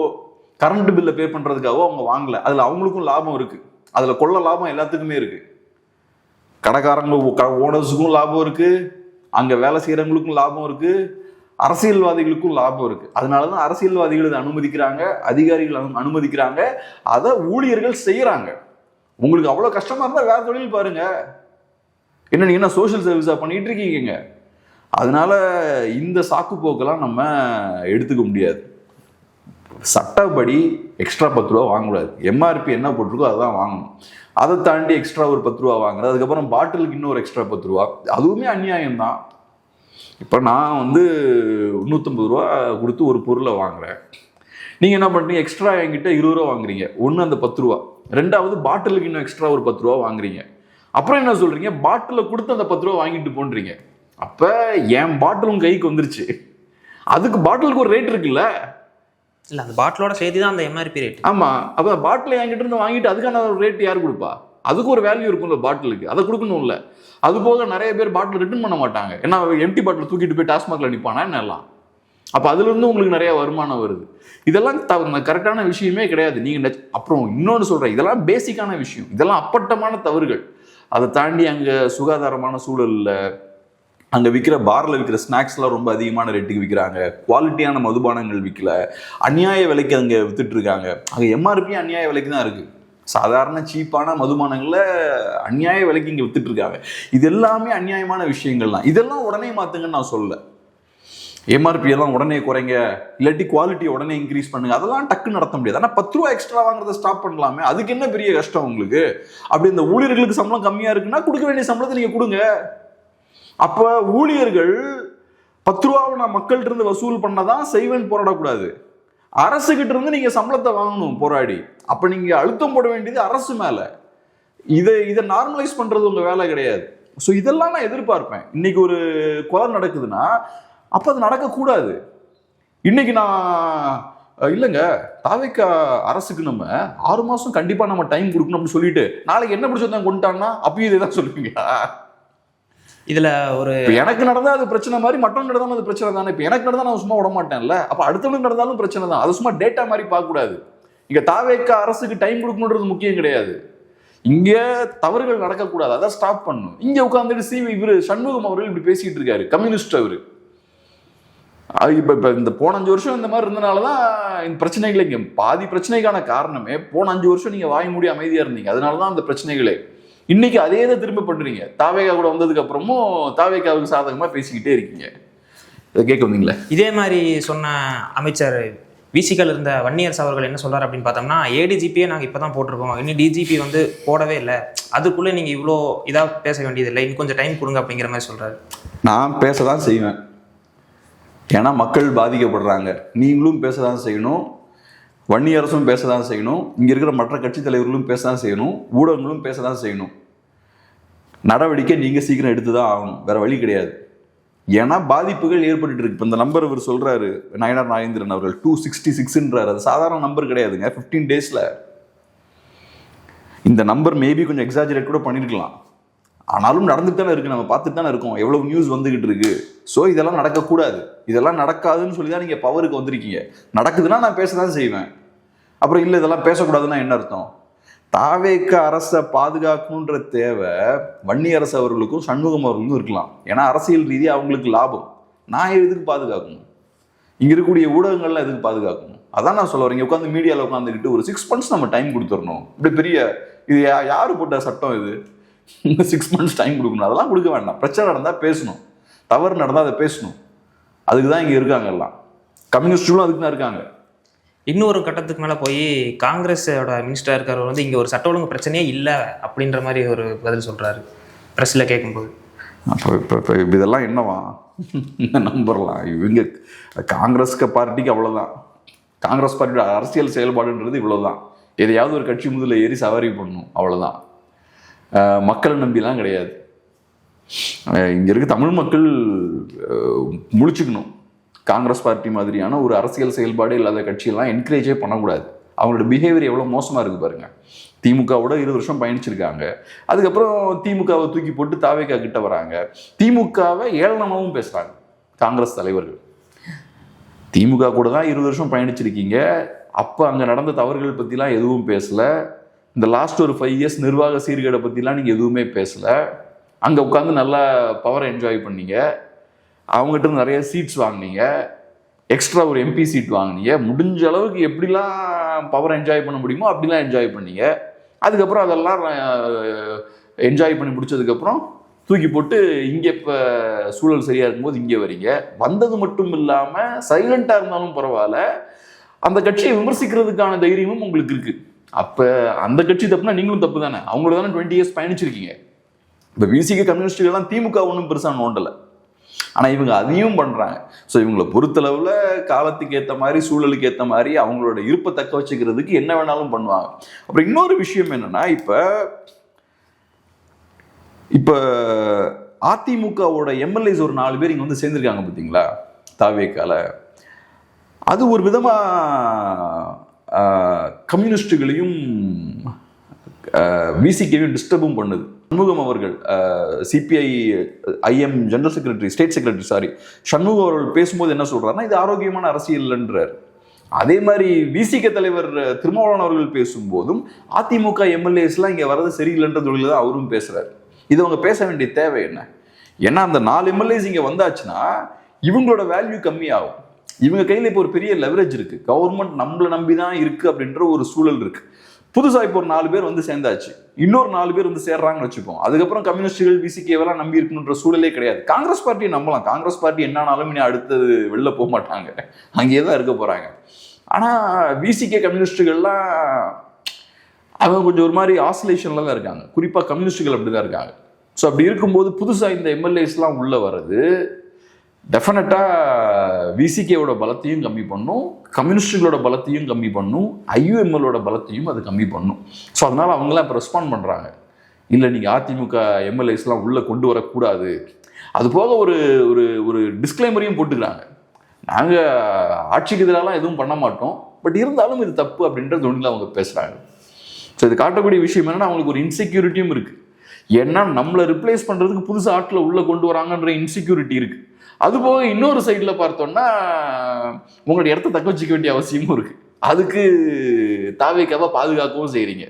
கரண்ட் பில்லை பே பண்ணுறதுக்காகவோ அவங்க வாங்கலை. அதில் அவங்களுக்கும் லாபம் இருக்குது, அதில் கொள்ள லாபம் எல்லாத்துக்குமே இருக்குது. கடைக்காரங்க ஓனர்ஸுக்கும் லாபம் இருக்குது, அங்கே வேலை செய்கிறவங்களுக்கும் லாபம் இருக்குது, அரசியல்வாதிகளுக்கும் லாபம் இருக்கு. அதனாலதான் அரசியல்வாதிகள் இதை அனுமதிக்கிறாங்க, அதிகாரிகள் அனுமதிக்கிறாங்க, அதை ஊழியர்கள் செய்யறாங்க. உங்களுக்கு அவ்வளவு கஷ்டமா இருந்தா வேற தொழில் பாருங்க. என்ன நீங்க என்ன சோசியல் சர்வீஸா பண்ணிட்டு இருக்கீங்க? அதனால இந்த சாக்கு போக்கெல்லாம் நம்ம எடுத்துக்க முடியாது. சட்டப்படி எக்ஸ்ட்ரா 10 ரூபா வாங்கக்கூடாது. எம்ஆர்பி என்ன போட்டிருக்கோ அதான் வாங்கணும். அதை தாண்டி எக்ஸ்ட்ரா ஒரு 10 ரூபா வாங்குறது, அதுக்கப்புறம் பாட்டிலுக்கு இன்னொரு எக்ஸ்ட்ரா 10 ரூபா, அதுவுமே அநியாயம் தான். இப்போ நான் 150 ரூபா கொடுத்து ஒரு பொருளை வாங்குறேன், நீங்கள் என்ன பண்ணுறீங்க, எக்ஸ்ட்ரா என்கிட்ட 20 ரூபா வாங்குறீங்க. ஒன்று அந்த 10 ரூபா, ரெண்டாவது பாட்டிலுக்கு இன்னும் எக்ஸ்ட்ரா ஒரு 10 ரூபா வாங்குறீங்க. அப்புறம் என்ன சொல்கிறீங்க, பாட்டிலை கொடுத்து அந்த 10 ரூபா வாங்கிட்டு போன்றீங்க. அப்போ என் பாட்டிலும் கைக்கு வந்துருச்சு, அதுக்கு பாட்டிலுக்கு ஒரு ரேட் இருக்குல்ல? இல்லை, அந்த பாட்டிலோட சேர்த்து தான் அந்த எம்ஆர்பி ரேட். ஆமாம், அப்போ பாட்டிலை என்கிட்ட இருந்து வாங்கிட்டு அதுக்கான ஒரு ரேட் யார் கொடுப்பா? அதுக்கு ஒரு வேல்யூ இருக்கும்ல பாட்டிலுக்கு, அதை கொடுக்கணும்ல. அது போக நிறைய பேர் பாட்டில் ரிட்டர்ன் பண்ண மாட்டாங்க, ஏன்னா எம்டி பாட்டில் தூக்கிட்டு போய் டாஸ்மாக்ல நிற்பானா என்னெல்லாம். அப்போ அதுலேருந்து உங்களுக்கு நிறைய வருமானம் வருது. இதெல்லாம் கரெக்டான விஷயமே கிடையாது. நீங்கள் அப்புறம் இன்னொன்று சொல்கிறேன், இதெல்லாம் பேசிக்கான விஷயம், இதெல்லாம் அப்பட்டமான தவறுகள். அதை தாண்டி அங்கே சுகாதாரமான சூழலில் அங்கே விற்கிற பாரில் விற்கிற ஸ்நாக்ஸ்லாம் ரொம்ப அதிகமான ரேட்டுக்கு விற்கிறாங்க, குவாலிட்டியான மதுபானங்கள் விற்கல, அநியாய விலைக்கு அங்கே வித்துட்ருக்காங்க. அங்கே எம்ஆர்பியும் அநியாய விலைக்கு தான் இருக்குது. சாதாரண சீப்பான மதுபானங்களை அநியாய விலைக்கு இங்கே வித்துட்டு இருக்காங்க. இது எல்லாமே அநியாயமான விஷயங்கள் தான். இதெல்லாம் உடனே மாற்றுங்கன்னு நான் சொல்ல. எம்ஆர்பி எல்லாம் உடனே குறைங்க, இல்லாட்டி குவாலிட்டியை உடனே இன்க்ரீஸ் பண்ணுங்க, அதெல்லாம் டக்கு நடத்த முடியாது. ஆனால் 10 ரூபா எக்ஸ்ட்ரா வாங்குறத ஸ்டாப் பண்ணலாமே, அதுக்கு என்ன பெரிய கஷ்டம் உங்களுக்கு? அப்படி இந்த ஊழியர்களுக்கு சம்பளம் கம்மியாக இருக்குன்னா கொடுக்க வேண்டிய சம்பளத்தை நீங்கள் கொடுங்க. அப்போ ஊழியர்கள் 10 ரூபாவை நான் மக்கள்கிட்ட இருந்து வசூல் பண்ணதான் செய்வேன்னு போராடக்கூடாது. அரசுகிட்ட இருந்து நீங்க சம்பளத்தை வாங்கணும் போராடி. அப்ப நீங்க அழுத்தம் போட வேண்டியது அரசு மேல. இதை நார்மலைஸ் பண்றது உங்க வேலை கிடையாது. ஸோ இதெல்லாம் நான் எதிர்பார்ப்பேன். இன்னைக்கு ஒரு கொலை நடக்குதுன்னா அப்ப அது நடக்கக்கூடாது. இன்னைக்கு நான் இல்லைங்க தாவேக்கா அரசுக்கு நம்ம 6 மாசம் கண்டிப்பா நம்ம டைம் கொடுக்கணும் அப்படின்னு சொல்லிட்டு நாளைக்கு என்ன பிடிச்சதான் கொண்டுட்டாங்கன்னா அப்பயும் இதே தான் சொல்லுவீங்களா? இதுல ஒரு எனக்கு நடந்தா அது பிரச்சனை மாதிரி மற்றவங்க நடந்தாலும் அது பிரச்சனை தானே. இப்ப எனக்கு நடந்தா நான் சும்மா விட மாட்டேன்ல. அப்ப அடுத்தவங்களுக்கு நடந்தாலும் பிரச்சனை தான். அது சும்மா டேட்டா மாதிரி பார்க்க கூடாது. இங்க தாவேக்கா அரசுக்கு டைம் கொடுக்கணுன்றது முக்கியம் கிடையாது. இங்க தவறுகள் நடக்கக்கூடாது, அதை ஸ்டாப் பண்ணணும். இங்க உட்காந்துட்டு இவரு சண்முகம் அவர்கள் இப்படி பேசிட்டு இருக்காரு, கம்யூனிஸ்ட் அவரு. இப்ப இந்த போன 5 வருஷம் இந்த மாதிரி இருந்தனாலதான் இந்த பிரச்சனைகள். இங்க பாதி பிரச்சனைக்கான காரணமே போன 5 வருஷம் நீங்க வாய் மூடி அமைதியா இருந்தீங்க, அதனாலதான் அந்த பிரச்சனைகளே. இன்னைக்கு அதே தான் திரும்ப பண்றீங்க. தாவேக்கா கூட வந்ததுக்கு அப்புறமும் தாவேக்காவுக்கு சாதகமா பேசிக்கிட்டே இருக்கீங்க. இதை கேட்க வந்தீங்களே. இதே மாதிரி சொன்ன அமைச்சர் விசிகள் இருந்த வன்னியரசு அவர்கள் என்ன சொல்றாரு அப்படின்னு பார்த்தோம்னா, ஏடிஜிபியே நாங்கள் இப்போ தான் போட்டிருக்கோம், இன்னும் டிஜிபி வந்து போடவே இல்லை, அதுக்குள்ளே நீங்கள் இவ்வளோ இதாக பேச வேண்டியதில்லை, இன்னும் கொஞ்சம் டைம் கொடுங்க அப்படிங்கிற மாதிரி சொல்கிறாரு. நான் பேச தான் செய்வேன், ஏன்னா மக்கள் பாதிக்கப்படுறாங்க. நீங்களும் பேச தான் செய்யணும், வன்னியரசும் பேச தான் செய்யணும், இங்கே இருக்கிற மற்ற கட்சி தலைவர்களும் பேச தான் செய்யணும், ஊடகங்களும் பேச தான் செய்யணும். நடவடிக்கை நீங்கள் சீக்கிரம் எடுத்து தான் ஆகணும், வேற வழி கிடையாது. ஏன்னா பாதிப்புகள் ஏற்பட்டு இருக்கு. இப்போ இந்த நம்பர் இவர் சொல்றாரு, நயனார் நாகேந்திரன் அவர்கள் 266ன்றாரு. அது சாதாரண நம்பர் கிடையாதுங்க. 15 டேஸ்ல இந்த நம்பர் மேபி கொஞ்சம் எக்ஸாஜரேட் கூட பண்ணிருக்கலாம். ஆனாலும் நடந்துட்டு தானே இருக்கு, நம்ம பார்த்துட்டு தானே இருக்கோம் எவ்வளவு நியூஸ் வந்துகிட்டு இருக்கு. ஸோ இதெல்லாம் நடக்கக்கூடாது, இதெல்லாம் நடக்காதுன்னு சொல்லி தான் நீங்க பவருக்கு வந்திருக்கீங்க. நடக்குதுன்னா நான் பேச தான் செய்வேன். அப்புறம் இல்லை இதெல்லாம் பேசக்கூடாதுன்னா என்ன அர்த்தம்? தாவேக்கா அரசை பாதுகாக்கணுன்ற தேவை வன்னியரசு அவர்களுக்கும் சண்முகம் அவர்களுக்கும் இருக்கலாம். ஏன்னா அரசியல் ரீதியாக அவங்களுக்கு லாபம். நான் எதுக்கு பாதுகாக்கணும்? இங்கே இருக்கக்கூடிய ஊடகங்கள்லாம் எதுக்கு பாதுகாக்கணும்? அதான் நான் சொல்ல வரேன். இங்கே உட்காந்து மீடியாவில் உட்காந்துக்கிட்டு ஒரு 6 months நம்ம டைம் கொடுத்துடணும். இப்படி பெரிய இது யாரு போட்ட சட்டம் இது? 6 months டைம் கொடுக்கணும், அதெல்லாம் கொடுக்க வேண்டாம். பிரச்சனை நடந்தால் பேசணும், தவறு நடந்தால் அதை பேசணும். அதுக்கு தான் இங்கே இருக்காங்க எல்லாம். கம்யூனிஸ்டுகளும் அதுக்கு தான் இருக்காங்க. இன்னொரு கட்டத்துக்கு மேலே போய் காங்கிரஸோட மினிஸ்டர் இருக்கிறவர் வந்து இங்கே ஒரு சட்ட ஒழுங்கு பிரச்சனையே இல்லை அப்படின்ற மாதிரி ஒரு பதில் சொல்கிறாரு ப்ரெஸ்ஸில் கேட்கும்போது. இப்போ இதெல்லாம் என்னவா நம்பர்லாம்? இவங்க காங்கிரஸ் பார்ட்டிக்கு அவ்வளோதான். காங்கிரஸ் பார்ட்டியோட அரசியல் செயல்பாடுன்றது இவ்வளோதான். எதையாவது ஒரு கட்சி முதல்ல ஏறி சவாரி பண்ணணும், அவ்வளோதான். மக்களை நம்பிலாம் கிடையாது. இங்கே இருக்க தமிழ் மக்கள் முழிச்சுக்கணும். காங்கிரஸ் பார்ட்டி மாதிரியான ஒரு அரசியல் செயல்பாடு இல்லாத கட்சியெல்லாம் என்கரேஜே பண்ணக்கூடாது. அவங்களோட பிஹேவியர் எவ்வளோ மோசமாக இருக்குது பாருங்க. திமுகவோட 20 வருஷம் பயணிச்சிருக்காங்க. அதுக்கப்புறம் திமுகவை தூக்கி போட்டு தாவேக்கா கிட்ட வராங்க. திமுகவை ஏளனமாகவும் பேசுகிறாங்க காங்கிரஸ் தலைவர்கள். திமுக கூட தான் 20 வருஷம் பயணிச்சிருக்கீங்க. அப்போ அங்கே நடந்த தவறுகள் பற்றிலாம் எதுவும் பேசலை. இந்த லாஸ்ட் ஒரு 5 years நிர்வாக சீர்கேடை பற்றிலாம் நீங்கள் எதுவுமே பேசலை. அங்கே உட்காந்து நல்லா பவரை என்ஜாய் பண்ணீங்க. அவங்ககிட்ட நிறைய சீட்ஸ் வாங்கினீங்க, எக்ஸ்ட்ரா ஒரு எம்பி சீட் வாங்கினீங்க. முடிஞ்ச அளவுக்கு எப்படிலாம் பவர் என்ஜாய் பண்ண முடியுமோ அப்படிலாம் என்ஜாய் பண்ணீங்க. அதுக்கப்புறம் அதெல்லாம் என்ஜாய் பண்ணி முடிச்சதுக்கப்புறம் தூக்கி போட்டு இங்கே இப்போ சூழல் சரியாக இருக்கும்போது இங்கே வரீங்க. வந்தது மட்டும் இல்லாமல் சைலண்டாக இருந்தாலும் பரவாயில்ல, அந்த கட்சியை விமர்சிக்கிறதுக்கான தைரியமும் உங்களுக்கு இருக்குது. அப்போ அந்த கட்சி தப்புனா நீங்களும் தப்பு தானே. அவங்களோட தானே 20 years பயணிச்சிருக்கீங்க. இப்போ விசிக கம்யூனிஸ்டுகள்லாம் திமுக ஒன்றும் பெருசாக நோண்டலை, ஆனால் இவங்க அதையும் பண்ணுறாங்க. ஸோ இவங்களை பொறுத்தளவில் காலத்துக்கு ஏற்ற மாதிரி சூழலுக்கு ஏற்ற மாதிரி அவங்களோட இருப்பை தக்க வச்சுக்கிறதுக்கு என்ன வேணாலும் பண்ணுவாங்க. அப்புறம் இன்னொரு விஷயம் என்னன்னா, இப்போ அதிமுகவோட எம்எல்ஏஸ் ஒரு 4 பேர் இங்கே வந்து சேர்ந்துருக்காங்க பார்த்தீங்களா தாவேக்கால. அது ஒரு விதமாக கம்யூனிஸ்டுகளையும் விசிக்கையும் டிஸ்டர்பும் பண்ணுது. சண்முகம் அவர்கள் சிபிஐ ஐஎம் general secretary, state secretary Shanmugam அவர்கள் பேசும்போது என்ன சொல்றாருன்னா, இது ஆரோக்கியமான அரசியல்ன்றார். அதே மாதிரி விசிக தலைவர் திருமாவளவன் அவர்கள் பேசும்போதும் அதிமுக எம்எல்ஏஸ்லாம் இங்கே வர்றது சரியில்லைன்ற தொழில தான் அவரும் பேசுறாரு. இது அவங்க பேச வேண்டிய தேவை என்ன? ஏன்னா அந்த 4 எம்எல்ஏஸ் இங்கே வந்தாச்சுன்னா இவங்களோட வேல்யூ கம்மியாகும். இவங்க கையில் இப்போ ஒரு பெரிய லெவரேஜ் இருக்கு. கவர்மெண்ட் நம்மளை நம்பி தான் இருக்கு அப்படின்ற ஒரு சூழல் இருக்கு. புதுசாக இப்போ ஒரு 4 பேர் வந்து சேர்ந்தாச்சு, இன்னொரு 4 பேர் வந்து சேர்றாங்கன்னு வச்சுப்போம். அதுக்கப்புறம் கம்யூனிஸ்டுகள் விசிகேவெல்லாம் நம்பி இருக்கணுன்ற சூழலே கிடையாது. காங்கிரஸ் பார்ட்டியை நம்பலாம். காங்கிரஸ் பார்ட்டி என்னானாலும் இனி அடுத்தது வெளில போக மாட்டாங்க, அங்கேயே தான் இருக்க போறாங்க. ஆனால் விசிகே கம்யூனிஸ்டுகள்லாம் அவங்க கொஞ்சம் ஒரு மாதிரி ஆசிலேஷன்ல தான் இருக்காங்க. குறிப்பாக கம்யூனிஸ்டுகள் அப்படி தான் இருக்காங்க. ஸோ அப்படி இருக்கும்போது புதுசாக இந்த எம்எல்ஏஸ்லாம் உள்ள வர்றது டெஃபினட்டாக விசிகேவோட பலத்தையும் கம்மி பண்ணும், கம்யூனிஸ்டுகளோட பலத்தையும் கம்மி பண்ணும், ஐயுஎம்எலோட பலத்தையும் அது கம்மி பண்ணும். ஸோ அதனால அவங்களாம் இப்போ ரெஸ்பாண்ட் பண்ணுறாங்க, இல்லை நீங்கள் அதிமுக எம்எல்ஏஸ்லாம் உள்ளே கொண்டு வரக்கூடாது. அது போக ஒரு ஒரு ஒரு டிஸ்க்ளைமரையும் போட்டுக்கிறாங்க, நாங்கள் ஆட்சிக்கு எதிராலாம் எதுவும் பண்ண மாட்டோம், பட் இருந்தாலும் இது தப்பு அப்படின்ற தோணில அவங்க பேசுறாங்க. ஸோ இது காட்டக்கூடிய விஷயம் என்னன்னா அவங்களுக்கு ஒரு இன்செக்யூரிட்டியும் இருக்கு. ஏன்னா நம்மளை ரிப்ளேஸ் பண்றதுக்கு புதுசு ஆட்களை உள்ள கொண்டு வராங்கன்ற இன்செக்யூரிட்டி இருக்கு. அதுபோக இன்னொரு சைட்ல பார்த்தோம்னா உங்களுடைய இடத்த தக்க வச்சுக்க வேண்டிய அவசியமும் இருக்கு. அதுக்கு தாவேக்காவை பாதுகாக்கவும் செய்றீங்க.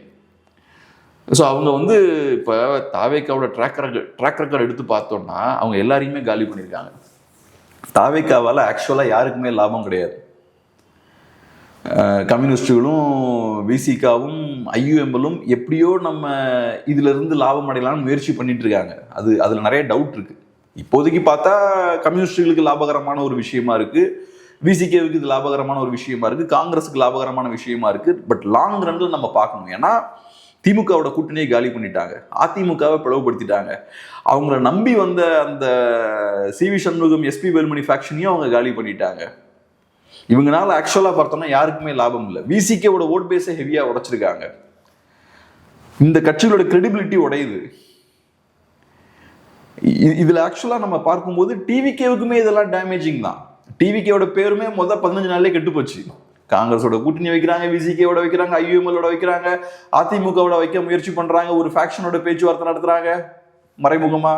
ஸோ அவங்க வந்து இப்போ தாவேக்காவோட ட்ராக் ரெக்கார்ட் எடுத்து பார்த்தோம்னா அவங்க எல்லாரையுமே காலி பண்ணியிருக்காங்க. தாவேக்காவால் ஆக்சுவலாக யாருக்குமே லாபம் கிடையாது. கம்யூனிஸ்டுகளும் விசிகாவும் ஐயுஎம்எலும் எப்படியோ நம்ம இதுல இருந்து லாபம் அடையலாம்னு முயற்சி பண்ணிட்டு இருக்காங்க. அதுல நிறைய டவுட் இருக்கு. இப்போதைக்கு பார்த்தா கம்யூனிஸ்டுகளுக்கு லாபகரமான ஒரு விஷயமா இருக்கு, விசிகேவுக்கு இது லாபகரமான ஒரு விஷயமா இருக்கு, காங்கிரஸுக்கு லாபகரமான விஷயமா இருக்கு. பட் லாங் ரன்ல நம்ம பார்க்கணும். ஏன்னா திமுகவோட கூட்டணியை காலி பண்ணிட்டாங்க, அதிமுகவை பிளவுபடுத்திட்டாங்க, அவங்கள நம்பி வந்த அந்த சிவி சண்முகம் எஸ்பி வேலுமணி ஃபேக்ஷனையும் அவங்க காலி பண்ணிட்டாங்க. இவங்கனால ஆக்சுவலா பார்த்தோம்னா யாருக்குமே லாபம் இல்லை. விசிகேவோட ஓட் பேஸை ஹெவியா உடைச்சிருக்காங்க. இந்த கட்சிகளோட கிரெடிபிலிட்டி உடையுது. இதுல ஆக்சுவலா நம்ம பார்க்கும்போது டிவிகேவுக்குமே இதெல்லாம் டேமேஜிங் தான். டிவிகேவோட பேருமே 15 நாள்லயே கெட்டு போச்சு. காங்கிரஸோட கூட்டணி வைக்கிறாங்க, விசிகேவோட வைக்கிறாங்க, ஐயுஎம்எலோட வைக்கிறாங்க, அதிமுகவோட வைக்க முயற்சி பண்றாங்க, ஒரு ஃபேக்ஷனோட பேச்சுவார்த்தை நடத்துறாங்க மறைமுகமா.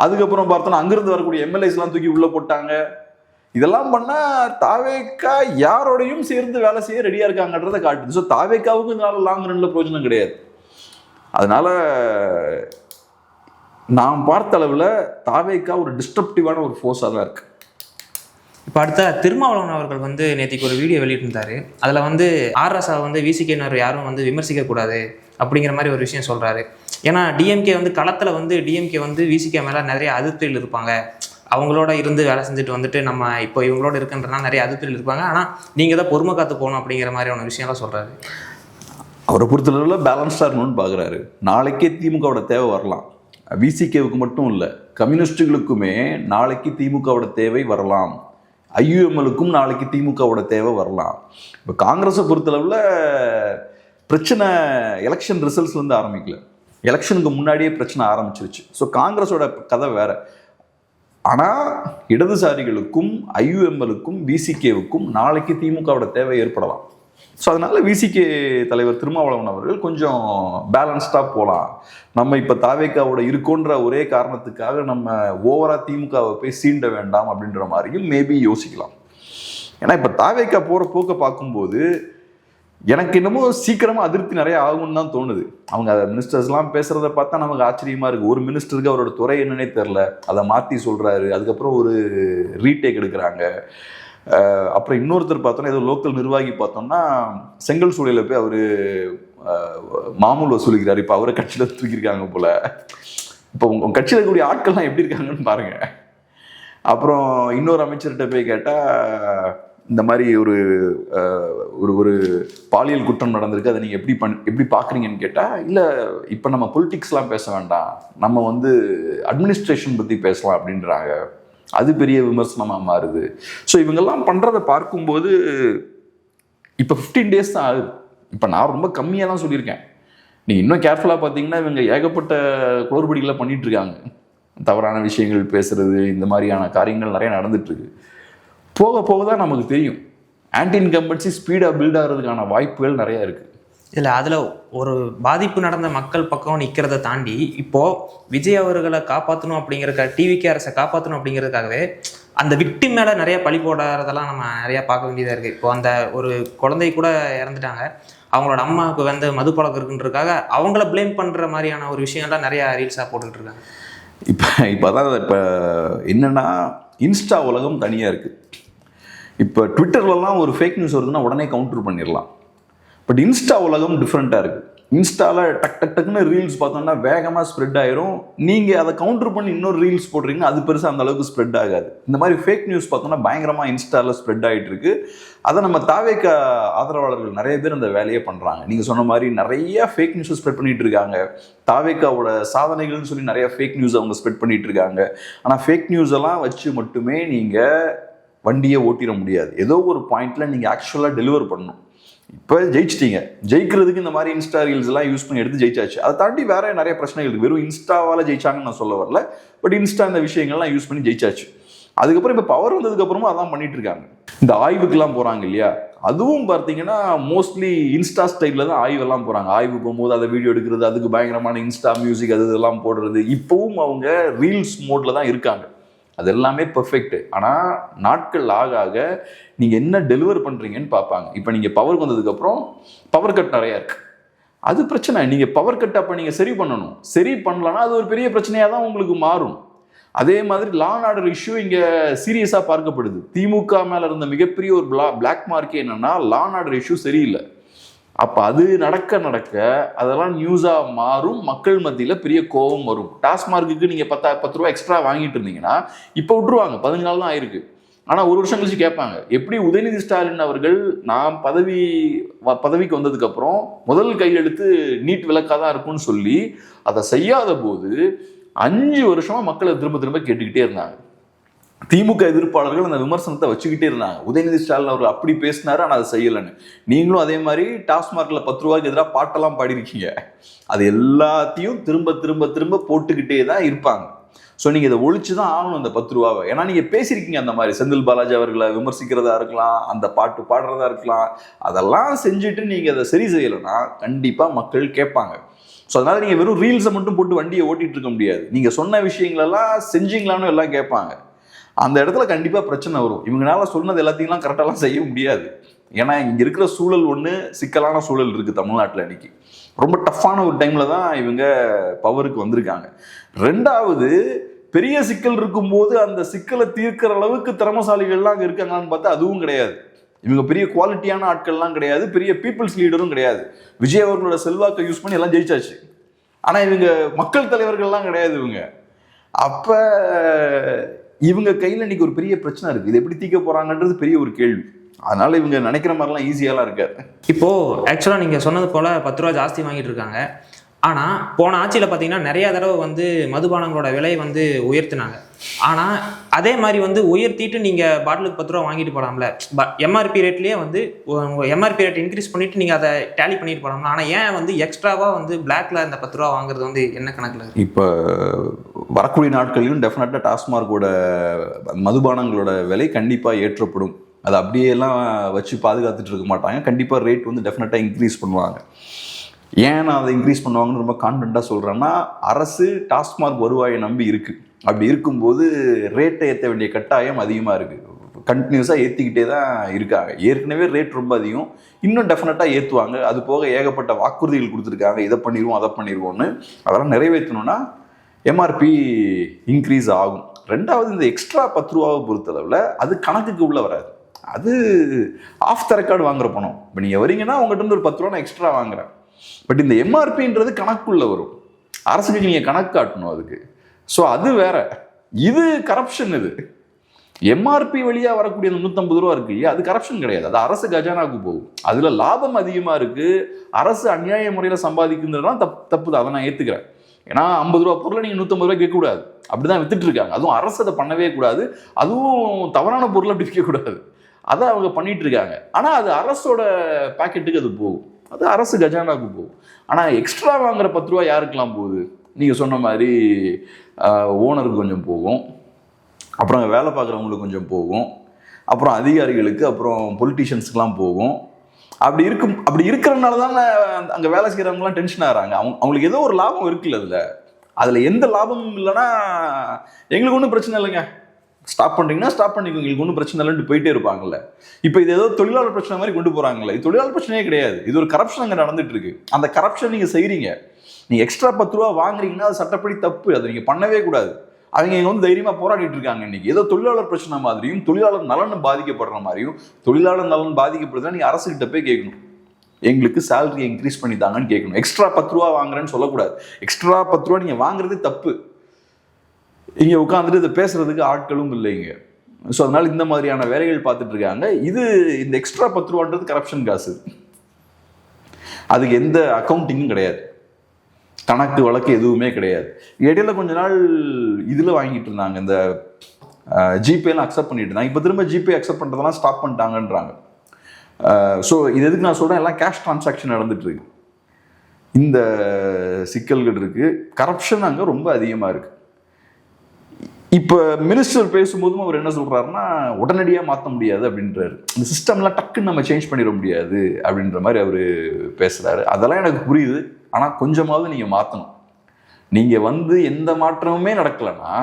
அதுக்கப்புறம் பார்த்தோம்னா அங்கிருந்து வரக்கூடிய எம்எல்ஏஸ் எல்லாம் தூக்கி உள்ள போட்டாங்க. இதெல்லாம் பண்ணா தாவேக்கா யாரோடையும் சேர்ந்து வேலை செய்ய ரெடியா இருக்காங்கன்றதை காட்டுது. ஸோ தாவேக்காவுக்கு இதனால லாங் ரன்ல பிரயோஜனம் கிடையாது. அதனால நாம் பார்த்த அளவில் தாவேக்கா ஒரு டிஸ்ட்ரப்டிவான ஒரு ஃபோர்ஸாக தான் இருக்கு. இப்போ அடுத்த திருமாவளவன் அவர்கள் வந்து நேற்றுக்கு ஒரு வீடியோ வெளியிட்டிருந்தாரு. அதில் வந்து ஆர்எஸ்ஆ வந்து விசிகேனர் யாரும் வந்து விமர்சிக்கக்கூடாது அப்படிங்கிற மாதிரி ஒரு விஷயம் சொல்கிறாரு. ஏன்னா டிஎம்கே வந்து களத்தில் வந்து டிஎம்கே வந்து விசிகே மேலே நிறைய அதிருப்தியில் இருப்பாங்க, அவங்களோட இருந்து வேலை செஞ்சுட்டு வந்துட்டு நம்ம இப்போ இவங்களோட இருக்குன்றனா நிறைய அதிருப்தியில் இருப்பாங்க, ஆனால் நீங்கள் தான் பொறுமை காத்து போகணும் அப்படிங்கிற மாதிரியான விஷயம்லாம் சொல்கிறாரு. அவரை பொறுத்தளவில் பேலன்ஸ்டாக இருக்கணும்னு பார்க்குறாரு. நாளைக்கே திமுகவோட தேவை வரலாம். விசிகேவுக்கு மட்டும் இல்லை, கம்யூனிஸ்டுகளுக்குமே நாளைக்கு திமுகவோட தேவை வரலாம். ஐயுஎம்எலுக்கும் நாளைக்கு திமுகவோட தேவை வரலாம். இப்போ காங்கிரஸை பொறுத்தளவில் பிரச்சனை எலெக்ஷன் ரிசல்ட்ஸ்லேருந்து ஆரம்பிக்கல, எலெக்ஷனுக்கு முன்னாடியே பிரச்சனை ஆரம்பிச்சிருச்சு. ஸோ காங்கிரஸோட கதை வேற. ஆனால் இடதுசாரிகளுக்கும் ஐயுஎம்எலுக்கும் விசிகேவுக்கும் நாளைக்கு திமுகவோட தேவை ஏற்படலாம். ஸோ அதனால விசிகே தலைவர் திருமாவளவன் அவர்கள் கொஞ்சம் பேலன்ஸ்டாக போகலாம். நம்ம இப்போ தாவேக்காவோட இருக்கோன்ற ஒரே காரணத்துக்காக நம்ம ஓவரா திமுகவை போய் சீண்ட வேண்டாம் அப்படின்ற மாதிரியும் மேபி யோசிக்கலாம். ஏன்னா இப்போ தாவேக்கா போகிற போக்க பார்க்கும்போது எனக்கு என்னமோ சீக்கிரமாக அதிருப்தி நிறைய ஆகும்னு தான் தோணுது. அவங்க மினிஸ்டர்ஸ்லாம் பேசுகிறத பார்த்தா நமக்கு ஆச்சரியமாக இருக்குது. ஒரு மினிஸ்டருக்கு அவரோட துறை என்னன்னே தெரில, அதை மாற்றி சொல்கிறாரு. அதுக்கப்புறம் ஒரு ரீடேக் எடுக்கிறாங்க. அப்புறம் இன்னொருத்தர் பார்த்தோன்னா ஏதோ லோக்கல் நிர்வாகி பார்த்தோம்னா செங்கல் சூளையில் போய் அவர் மாமூல் வசூலிக்கிறார். இப்போ அவரை கட்சியில் தூக்கியிருக்காங்க போல. இப்போ உங்கள் கட்சியில் இருக்கக்கூடிய ஆட்கள்லாம் எப்படி இருக்காங்கன்னு பாருங்க. அப்புறம் இன்னொரு அமைச்சர்கிட்ட போய் கேட்டால் இந்த மாதிரி ஒரு ஒரு பாலியல் குற்றம் நடந்திருக்கு, அதை நீங்கள் எப்படி பார்க்குறீங்கன்னு கேட்டால், இல்லை இப்போ நம்ம பொலிட்டிக்ஸ்லாம் பேச வேண்டாம், நம்ம வந்து அட்மினிஸ்ட்ரேஷன் பற்றி பேசலாம் அப்படின்றாங்க. அது பெரிய விமர்சனமாக மாறுது. ஸோ இவங்கெல்லாம் பண்ணுறதை பார்க்கும்போது இப்போ 15 days தான் ஆகுது. இப்போ நான் ரொம்ப கம்மியாக தான் சொல்லியிருக்கேன். நீங்கள் இன்னும் கேர்ஃபுல்லாக பார்த்தீங்கன்னா இவங்க ஏகப்பட்ட குளறுபடிகளை பண்ணிட்டு இருக்காங்க. தவறான விஷயங்கள் பேசுறது, இந்த மாதிரியான காரியங்கள் நிறைய நடந்துட்டுருக்கு. போக போக தான் நமக்கு தெரியும் ஆன்டி இன்கம்பன்சி ஸ்பீடாக பில்ட் ஆகிறதுக்கான வாய்ப்புகள் நிறையா இருக்குது. இல்லை அதில் ஒரு பாதிப்பு நடந்த மக்கள் பக்கம் நிற்கிறத தாண்டி இப்போது விஜய் அவர்களை காப்பாற்றணும் அப்படிங்கிறதுக்காக, டிவிகே அரசை காப்பாற்றணும் அப்படிங்கிறதுக்காகவே அந்த விக்டிம் மேலே நிறைய பழி போடுறதெல்லாம் நம்ம நிறையா பார்க்க வேண்டியதாக இருக்குது. இப்போ அந்த ஒரு குழந்தை கூட இறந்துட்டாங்க, அவங்களோட அம்மாவுக்கு வந்து மது பழக்கம் இருக்குன்றதுக்காக அவங்கள ப்ளேம் பண்ணுற மாதிரியான ஒரு விஷயம்லாம் நிறையா ரீல்ஸாக போட்டுக்கிட்டு இருக்காங்க. இப்போ அதான் இப்போ என்னென்னா இன்ஸ்டா உலகம் தனியாக இருக்குது. இப்போ ட்விட்டர்லலாம் ஒரு ஃபேக் நியூஸ் வருதுன்னா உடனே கவுண்டர் பண்ணிடலாம். பட் இன்ஸ்டா உலகம் டிஃப்ரெண்ட்டாக இருக்குது. இன்ஸ்டாவில் டக்குன்னு ரீல்ஸ் பார்த்தோம்னா வேகமாக ஸ்ப்ரெட் ஆயிரும். நீங்கள் அதை கவுண்டர் பண்ணி இன்னொரு ரீல்ஸ் போடுறீங்கன்னா அது பெருசாக அந்த அளவுக்கு ஸ்ப்ரெட் ஆகாது. இந்த மாதிரி ஃபேக் நியூஸ் பார்த்தோம்னா பயங்கரமாக இன்ஸ்டாவில் ஸ்ப்ரெட் ஆகிட்டு இருக்கு. அதை நம்ம தாவேக்கா ஆதரவாளர்கள் நிறைய பேர் அந்த வேலையை பண்ணுறாங்க. நீங்கள் சொன்ன மாதிரி நிறைய ஃபேக் நியூஸை ஸ்ப்ரெட் பண்ணிட்டு இருக்காங்க. தாவேக்காவோட சாதனைகள்னு சொல்லி நிறைய ஃபேக் நியூஸ் அவங்க ஸ்ப்ரெட் பண்ணிட்டு இருக்காங்க. ஆனால் ஃபேக் நியூஸ் எல்லாம் வச்சு மட்டுமே நீங்கள் வண்டியை ஓட்டிட முடியாது. ஏதோ ஒரு பாயிண்ட்ல நீங்கள் ஆக்சுவலாக டெலிவர் பண்ணணும். இப்போ ஜெயிச்சிட்டீங்க, ஜெயிக்கிறதுக்கு இந்த மாதிரி இன்ஸ்டா ரீல்ஸ் எல்லாம் யூஸ் பண்ணி எடுத்து ஜெயிச்சாச்சு. அதை தாண்டி வேற நிறைய பிரச்சனைகள் இருக்கு. வெறும் இன்ஸ்டாவால் ஜெயிச்சாங்கன்னு நான் சொல்ல வரல, பட் இன்ஸ்டா இந்த விஷயங்கள்லாம் யூஸ் பண்ணி ஜெயிச்சாச்சு. அதுக்கப்புறம் இப்போ பவர் வந்ததுக்கு அப்புறமும் அதான் பண்ணிட்டு இருக்காங்க. இந்த ஆய்வுக்கெல்லாம் போறாங்க இல்லையா, அதுவும் பார்த்தீங்கன்னா மோஸ்ட்லி இன்ஸ்டா ஸ்டைலில் தான் ஆய்வெல்லாம் போகிறாங்க. ஆய்வு போகும்போது அதை வீடியோ எடுக்கிறது, அதுக்கு பயங்கரமான இன்ஸ்டா மியூசிக் அது இதெல்லாம் போடுறது. இப்போவும் அவங்க ரீல்ஸ் மோடில் தான் இருக்காங்க. அது எல்லாமே பெர்ஃபெக்ட். ஆனால் நாட்கள் ஆக ஆக நீங்கள் என்ன டெலிவர் பண்ணுறீங்கன்னு பார்ப்பாங்க. இப்போ நீங்கள் பவர் வந்ததுக்கப்புறம் பவர் கட் நிறையா இருக்குது, அது பிரச்சனை. நீங்கள் பவர் கட் அப்போ நீங்கள் சரி பண்ணணும். சரி பண்ணலன்னா அது ஒரு பெரிய பிரச்சனையாக தான் உங்களுக்கு மாறும். அதே மாதிரி லா அண்ட் ஆர்டர் இஷ்யூ இங்கே சீரியஸாக பார்க்கப்படுது. திமுக மேலே இருந்த மிகப்பெரிய ஒரு பிளாக் மார்க்கே என்னன்னா லா அண்ட் ஆர்டர் இஷ்யூ சரியில்லை. அப்போ அது நடக்க நடக்க அதெல்லாம் நியூஸாக மாறும், மக்கள் மத்தியில் பெரிய கோபம் வரும். டாஸ்மார்க்கு நீங்கள் 10 ரூபா எக்ஸ்ட்ரா வாங்கிட்டு இருந்தீங்கன்னா இப்போ விட்டுருவாங்க, 15 நாள் தான் ஆயிருக்கு. ஆனால் ஒரு வருஷம் கழிச்சு கேட்பாங்க. எப்படி உதயநிதி ஸ்டாலின் அவர்கள் நான் பதவிக்கு வந்ததுக்கப்புறம் முதல் கையெழுத்து நீட் விலக்காக தான் இருக்கும்னு சொல்லி அதை செய்யாத போது 5 வருஷமா மக்களை திரும்ப திரும்ப கேட்டுக்கிட்டே இருந்தாங்க. திமுக எதிர்ப்பாளர்கள் அந்த விமர்சனத்தை வச்சுக்கிட்டே இருந்தாங்க. உதயநிதி ஸ்டாலின் அவர்கள் அப்படி பேசினாரு, ஆனால் அதை செய்யலைன்னு. நீங்களும் அதே மாதிரி டாஸ்மார்க்ல 10 ரூபாய்க்கு எதிராக பாட்டெல்லாம் பாடிருக்கீங்க. அது எல்லாத்தையும் திரும்ப திரும்ப திரும்ப போட்டுக்கிட்டே தான் இருப்பாங்க. ஸோ நீங்கள் இதை ஒழிச்சு தான் ஆகணும் அந்த 10 ரூபாவை. ஏன்னா நீங்கள் பேசியிருக்கீங்க அந்த மாதிரி செந்தில் பாலாஜி அவர்களை விமர்சிக்கிறதா இருக்கலாம், அந்த பாட்டு பாடுறதா இருக்கலாம். அதெல்லாம் செஞ்சுட்டு நீங்கள் அதை சரி செய்யலைன்னா கண்டிப்பாக மக்கள் கேட்பாங்க. ஸோ அதனால நீங்கள் வெறும் ரீல்ஸை மட்டும் போட்டு வண்டியை ஓட்டிகிட்டு இருக்க முடியாது. நீங்கள் சொன்ன விஷயங்களெல்லாம் செஞ்சீங்களான்னு எல்லாம் கேட்பாங்க. அந்த இடத்துல கண்டிப்பாக பிரச்சனை வரும். இவங்களால சொன்னது எல்லாத்தையும் கரெக்டாலாம் செய்ய முடியாது. ஏன்னா இங்கே இருக்கிற சூழல் ஒன்று சிக்கலான சூழல் இருக்குது தமிழ்நாட்டில். இன்னைக்கு ரொம்ப டஃப்பான ஒரு டைமில் தான் இவங்க பவருக்கு வந்திருக்காங்க. ரெண்டாவது, பெரிய சிக்கல் இருக்கும்போது அந்த சிக்கலை தீர்க்கிற அளவுக்கு திறமசாலிகள்லாம் அங்கே இருக்காங்களான்னு பார்த்தா அதுவும் கிடையாது. இவங்க பெரிய குவாலிட்டியான ஆட்கள்லாம் கிடையாது, பெரிய பீப்புள்ஸ் லீடரும் கிடையாது. விஜய் அவர்களோட செல்வாக்கை யூஸ் பண்ணி எல்லாம் ஜெயிச்சாச்சு. ஆனால் இவங்க மக்கள் தலைவர்கள்லாம் கிடையாது இவங்க. அப்போ இவங்க கையில் இன்னைக்கு ஒரு பெரிய பிரச்சனை இருக்குது. இது எப்படி தீர்க்க போகிறாங்கன்றது பெரிய ஒரு கேள்வி. அதனால இவங்க நினைக்கிற மாதிரிலாம் ஈஸியாலாம் இருக்காது. இப்போது ஆக்சுவலாக நீங்கள் சொன்னது போல் 10 ரூபா ஜாஸ்தி வாங்கிட்டு இருக்காங்க. ஆனால் போன ஆட்சியில் பார்த்தீங்கன்னா நிறையா தடவை வந்து மதுபானங்களோட விலை வந்து உயர்த்தினாங்க. ஆனால் அதே மாதிரி வந்து உயர்த்திட்டு நீங்கள் பாட்டிலுக்கு 10 ரூபா வாங்கிட்டு போகலாம்ல. எம்ஆர்பி ரேட்லேயே வந்து உங்கள் எம்ஆர்பி ரேட் இன்க்ரீஸ் பண்ணிவிட்டு நீங்கள் அதை டேலி பண்ணிட்டு போகலாம்ல. ஆனால் ஏன் வந்து எக்ஸ்ட்ராவாக வந்து பிளாக்ல இந்த 10 ரூபா வாங்குறது வந்து என்ன கணக்கில்? இப்போ வரக்கூடிய நாட்களிலும் டெஃபினட்டாக டாஸ்மார்க்கோட மதுபானங்களோட விலை கண்டிப்பாக ஏற்றப்படும். அதை அப்படியெல்லாம் வச்சு பாதுகாத்துட்டு இருக்க மாட்டாங்க. கண்டிப்பாக ரேட் வந்து டெஃபினட்டாக இன்க்ரீஸ் பண்ணுவாங்க. ஏன் நான் அதை இன்க்ரீஸ் பண்ணுவாங்கன்னு ரொம்ப கான்ஃபிடண்ட்டாக சொல்கிறேன்னா, அரசு டாஸ்மார்க் வருவாயை நம்பி இருக்குது. அப்படி இருக்கும்போது ரேட்டை ஏற்ற வேண்டிய கட்டாயம் அதிகமாக இருக்குது. கண்டினியூஸாக ஏற்றிக்கிட்டே தான் இருக்காங்க. ஏற்கனவே ரேட் ரொம்ப அதிகம், இன்னும் டெஃபினட்டாக ஏற்றுவாங்க. அது போக ஏகப்பட்ட வாக்குறுதிகள் கொடுத்துருக்காங்க, இதை பண்ணிடுவோம் அதை பண்ணிடுவோன்னு. அதெல்லாம் நிறைவேற்றணும்னா எம்ஆர்பி இன்க்ரீஸ் ஆகும். ரெண்டாவது, இந்த எக்ஸ்ட்ரா 10 ரூபாவை பொறுத்தளவில் அது கணக்குக்கு உள்ளே வராது. அது ஆஃப் த ரெக்கார்டு வாங்குற பணம். இப்போ நீங்கள் வரீங்கன்னா உங்கள்கிட்ட ஒரு 10 ரூபா நான் எக்ஸ்ட்ரா வாங்குறேன். பட் இந்த எம்ஆர்பின்றது கணக்குள்ள வரும். அரசுக்கு நீங்கள் கணக்கு காட்டணும் அதுக்கு. ஸோ அது வேற, இது கரப்ஷன். இது எம்ஆர்பி வழியாக வரக்கூடிய 150 ரூபா இருக்கு இல்லையா, அது கரப்ஷன் கிடையாது. அது அரசு கஜானாவுக்கு போகும். அதில் லாபம் அதிகமாக இருக்கு, அரசு அநியாய முறையில் சம்பாதிக்குன்றதுலாம் தப்பு தான். அதை நான் ஏற்றுக்கிறேன். ஏன்னா 50 ரூபா பொருளை நீங்கள் 150 ரூபாய்க்கு விற்கக்கூடாது. அப்படிதான் வித்துட்டு இருக்காங்க. அதுவும் அரசு அதை பண்ணவே கூடாது. அதுவும் தவறான பொருளை அப்படி விற்கக்கூடாது. அதை அவங்க பண்ணிட்டு இருக்காங்க. ஆனால் அது அரசோட பாக்கெட்டுக்கு அது போகும், அது அரசு கஜானாவுக்கு போகும். ஆனால் எக்ஸ்ட்ரா வாங்குற 10 ரூபா யாருக்கெல்லாம் போகுது? நீங்கள் சொன்ன மாதிரி ஓனருக்கு கொஞ்சம் போகும், அப்புறம் வேலை பார்க்குறவங்களுக்கு கொஞ்சம் போகும், அப்புறம் அதிகாரிகளுக்கு, அப்புறம் பொலிட்டீஷியன்ஸுக்கெலாம் போகும். அப்படி இருக்கிறனால தான் அங்கே வேலை செய்கிறவங்களாம் டென்ஷன் ஆகிறாங்க. அவங்களுக்கு ஏதோ ஒரு லாபம் இருக்குல்ல. அதில் எந்த லாபமும் இல்லைன்னா எங்களுக்கு ஒன்றும் பிரச்சனை இல்லைங்க, ஸ்டாப் பண்ணுறீங்கன்னா ஸ்டாப் பண்ணிக்கோங்க, எங்களுக்கு ஒன்றும் பிரச்சனை இல்லைன்னு போயிட்டே இருப்பாங்கல்ல. இப்போ இது ஏதோ தொழிலாளர் பிரச்சனை மாதிரி கொண்டு போகிறாங்கல்ல. இது தொழிலாளர் பிரச்சனையே கிடையாது, இது ஒரு கரப்ஷன் அங்கே நடந்துட்டு இருக்கு. அந்த கரப்ஷன் நீங்கள் செய்கிறீங்க. நீங்கள் எக்ஸ்ட்ரா 10 ரூபா வாங்குறீங்கன்னா அது சட்டப்படி தப்பு, அதை நீங்கள் பண்ணவே கூடாது. அவங்க இங்கே வந்து தைரியமாக போராடிட்டு இருக்காங்க. இன்னைக்கு ஏதோ தொழிலாளர் பிரச்சனை மாதிரியும் தொழிலாளர் நலன் பாதிக்கப்படுற மாதிரியும், தொழிலாளர் நலன் பாதிக்கப்படுறதுனா நீங்கள் அரசுகிட்ட போய் கேட்கணும், எங்களுக்கு சேலரி இன்க்ரீஸ் பண்ணி தாங்கன்னு கேட்கணும். எக்ஸ்ட்ரா 10 ரூபா வாங்குறேன்னு சொல்லக்கூடாது. எக்ஸ்ட்ரா 10 ரூபா நீங்கள் வாங்குறது தப்பு. இங்கே உட்காந்துட்டு இதை பேசுறதுக்கு ஆட்களும் இல்லைங்க. ஸோ அதனால இந்த மாதிரியான வேலைகள் பார்த்துட்டு இருக்காங்க. இந்த எக்ஸ்ட்ரா 10 ரூபான்றது கரப்ஷன் காசு. அதுக்கு எந்த அக்கௌண்டிங்கும் கிடையாது, கணக்கு வழக்கு எதுவுமே கிடையாது. இடையில கொஞ்ச நாள் இதில் வாங்கிட்டு இருந்தாங்க, இந்த ஜிபேலாம் அக்செப்ட் பண்ணிட்டு இருந்தாங்க. இப்போ திரும்ப ஜிபே அக்செப்ட் பண்ணுறதெல்லாம் ஸ்டாப் பண்ணிட்டாங்கன்றாங்க. ஸோ இது எதுக்கு நான் சொல்கிறேன், எல்லாம் கேஷ் டிரான்சாக்ஷன் நடந்துட்டு இருக்கு. இந்த சிக்கல்கள் இருக்கு, கரப்ஷன் அங்கே ரொம்ப அதிகமாக இருக்கு. இப்போ மினிஸ்டர் பேசும்போதும் அவர் என்ன சொல்றாருன்னா உடனடியாக மாற்ற முடியாது அப்படின்றாரு. இந்த சிஸ்டம்லாம் டக்குன்னு நம்ம சேஞ்ச் பண்ணிட முடியாது அப்படின்ற மாதிரி அவர் பேசுறாரு. அதெல்லாம் எனக்கு புரியுது. ஆனால் கொஞ்சமாவது நீங்கள் மாற்றணும். நீங்கள் வந்து எந்த மாற்றமுமே நடக்கலைன்னா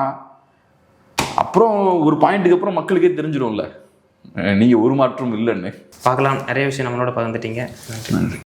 அப்புறம் ஒரு பாயிண்ட்டுக்கு அப்புறம் மக்களுக்கே தெரிஞ்சிடும்ல நீங்கள் ஒரு மாற்றம் இல்லைன்னு. பார்க்கலாம். நிறைய விஷயம் நம்மளோட பகிர்ந்துட்டீங்க. நன்றி.